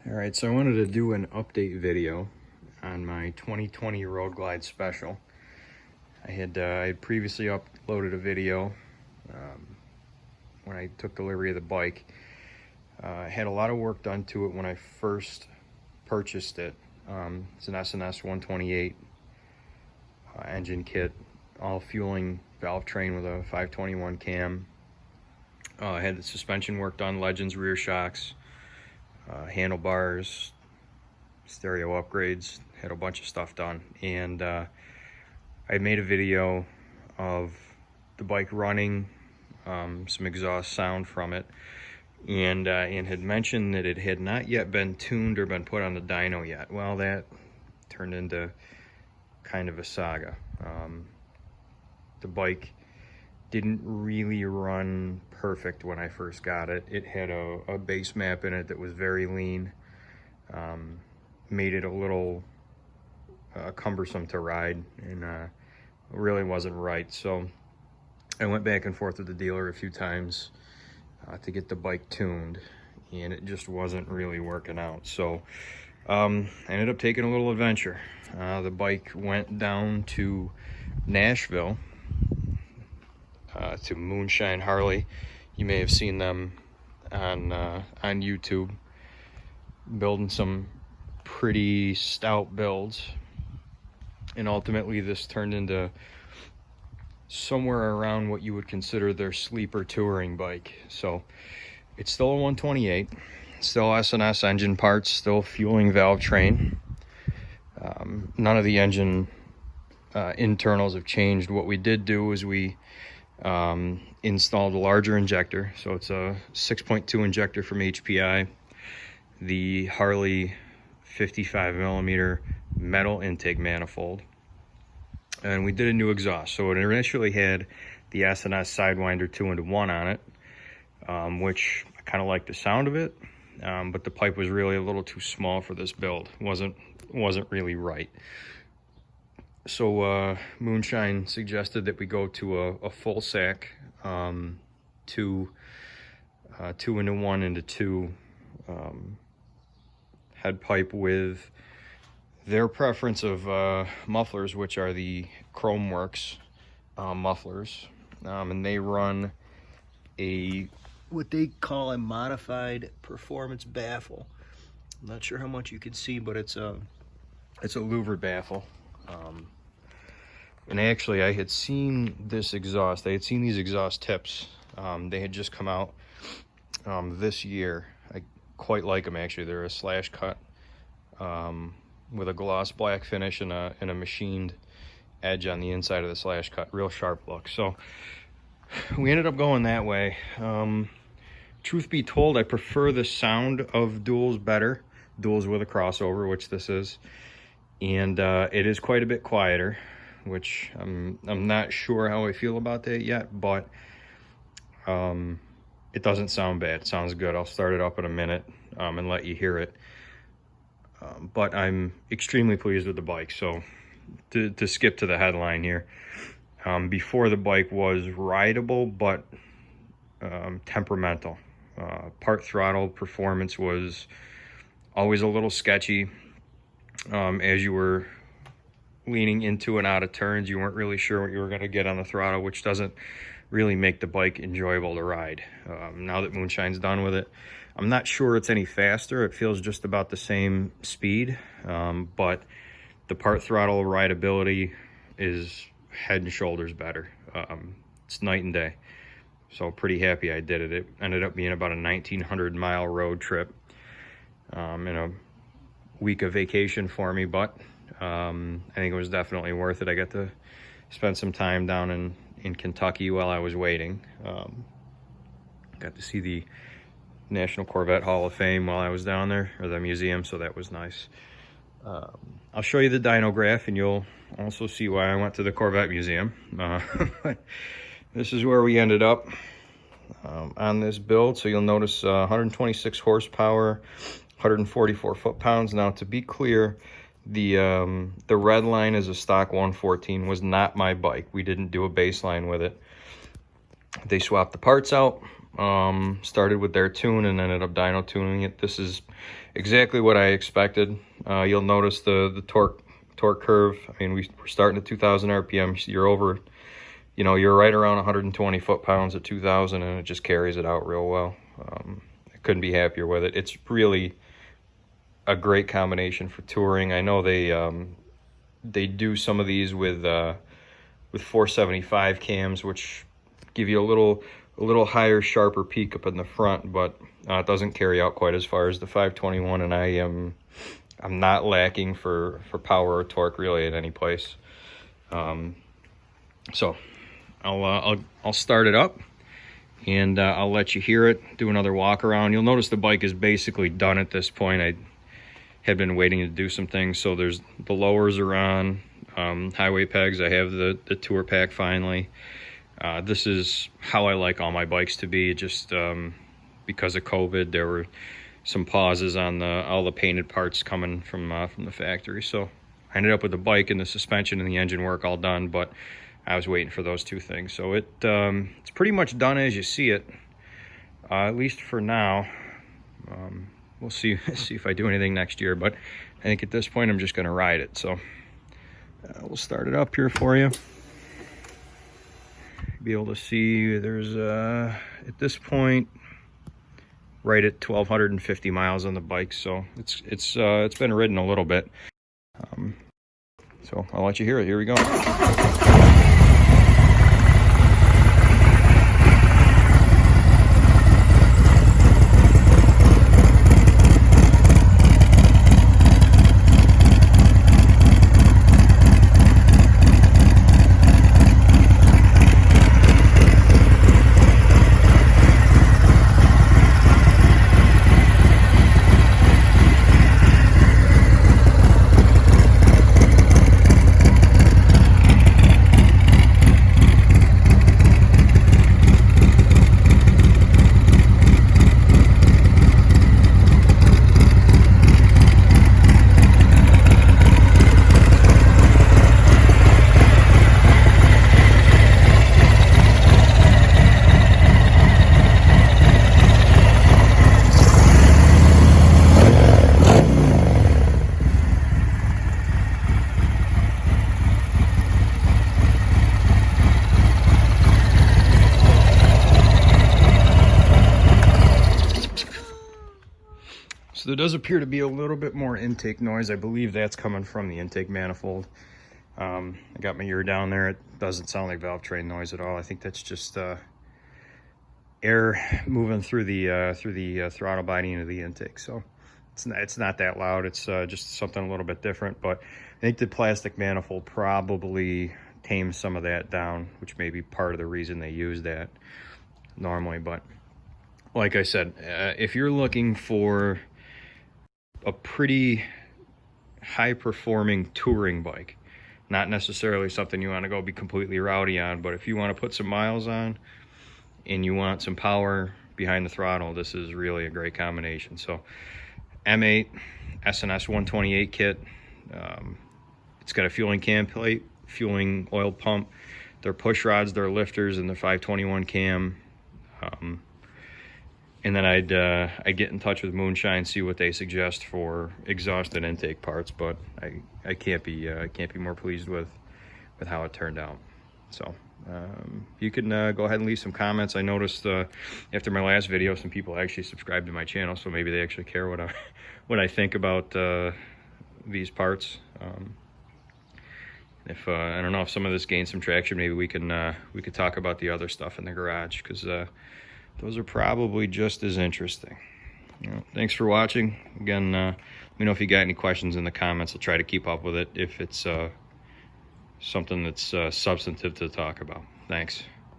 All right, so I wanted to do an update video on my 2020 Road Glide Special. I had previously uploaded a video when I took delivery of the bike. I had a lot of work done to it when I first purchased it. It's an S&S 128 engine kit, all fueling valve train with a 521 cam. I had the suspension work done, Legends rear shocks, handlebars, stereo upgrades, had a bunch of stuff done. And I made a video of the bike running, some exhaust sound from it, and had mentioned that it had not yet been tuned or been put on the dyno yet. Well, that turned into kind of a saga. The bike didn't really run perfect when I first got it. It had a base map in it that was very lean, made it a little cumbersome to ride, and really wasn't right. So I went back and forth with the dealer a few times to get the bike tuned, and it just wasn't really working out. So I ended up taking a little adventure. The bike went down to Nashville to Moonshine Harley. You may have seen them on YouTube building some pretty stout builds, and ultimately this turned into somewhere around what you would consider their sleeper touring bike. So it's still a 128, still S&S engine parts, still fueling valve train. None of the engine internals have changed. What we did do is we installed a larger injector. So it's a 6.2 injector from HPI, the Harley 55mm metal intake manifold, and we did a new exhaust. So it initially had the S&S Sidewinder 2-in-1 on it, which I kind of liked the sound of it, but the pipe was really a little too small for this build. Wasn't really right. So Moonshine suggested that we go to a Fullsac 2-in-1 into 2 head pipe with their preference of mufflers, which are the Khrome Werks mufflers, and they run what they call a modified performance baffle. I'm not sure how much you can see, but it's a louvered baffle. And actually, I had seen this exhaust. I had seen these exhaust tips. They had just come out this year. I quite like them, actually. They're a slash cut with a gloss black finish and a machined edge on the inside of the slash cut. Real sharp look. So we ended up going that way. Truth be told, I prefer the sound of duals better. Duals with a crossover, which this is. And it is quite a bit quieter, which I'm not sure how I feel about that yet, but it doesn't sound bad. It sounds good. I'll start it up in a minute and let you hear it. But I'm extremely pleased with the bike. So to skip to the headline here, before the bike was rideable but temperamental. Part throttle performance was always a little sketchy. As you were leaning into and out of turns, you weren't really sure what you were going to get on the throttle, which doesn't really make the bike enjoyable to ride. Now that Moonshine's done with it, I'm not sure it's any faster. It feels just about the same speed, but the part throttle rideability is head and shoulders better. It's night and day. So pretty happy I did it. It ended up being about a 1,900-mile road trip in a week of vacation for me, but I think it was definitely worth it. I got to spend some time down in Kentucky while I was waiting. Got to see the National Corvette Hall of Fame while I was down there, or the museum, so that was nice. I'll show you the Dyno Graph, and you'll also see why I went to the Corvette Museum. This is where we ended up on this build. So you'll notice 126 horsepower, 144 foot-pounds. Now, to be clear, the red line is a stock 114, was not my bike. We didn't do a baseline with it. They swapped the parts out. Started with their tune and ended up dyno tuning it. This is exactly what I expected. You'll notice the torque curve. I mean, we're starting at 2,000 RPM. You're over, you know, you're right around 120 foot-pounds at 2,000, and it just carries it out real well. I couldn't be happier with it. It's really a great combination for touring. I know they do some of these with 475 cams, which give you a little higher, sharper peak up in the front, but it doesn't carry out quite as far as the 521, and I'm not lacking for power or torque really at any place. So I'll start it up, and I'll let you hear it, do another walk around. You'll notice the bike is basically done at this point. I had been waiting to do some things. So there's the lowers are on, highway pegs. I have the tour pack finally. This is how I like all my bikes to be. Just because of COVID, there were some pauses on all the painted parts coming from the factory. So I ended up with the bike and the suspension and the engine work all done, but I was waiting for those two things. So it's pretty much done as you see it, at least for now. We'll see if I do anything next year, but I think at this point I'm just going to ride it. So we'll start it up here for you. Be able to see there's at this point right at 1,250 miles on the bike, so it's been ridden a little bit. So I'll let you hear it. Here we go. So there does appear to be a little bit more intake noise. I believe that's coming from the intake manifold. I got my ear down there. It doesn't sound like valve train noise at all. I think that's just air moving through the throttle body into the intake. So it's not that loud. It's just something a little bit different. But I think the plastic manifold probably tames some of that down, which may be part of the reason they use that normally. But like I said, if you're looking for a pretty high performing touring bike, not necessarily something you want to go be completely rowdy on, but if you want to put some miles on and you want some power behind the throttle, this is really a great combination. So M8 SNS 128 kit. It's got a Feuling Cam Plate, Feuling Oil Pump, their push rods, their lifters, and the 521 cam. And then I'd get in touch with Moonshine, see what they suggest for exhaust and intake parts. But I can't be more pleased with how it turned out. So you can go ahead and leave some comments. I noticed after my last video, some people actually subscribed to my channel, so maybe they actually care what I think about these parts. If I don't know if some of this gains some traction, maybe we could talk about the other stuff in the garage, because those are probably just as interesting. You know, thanks for watching. Again, let me know if you got any questions in the comments. I'll try to keep up with it if it's something that's substantive to talk about. Thanks.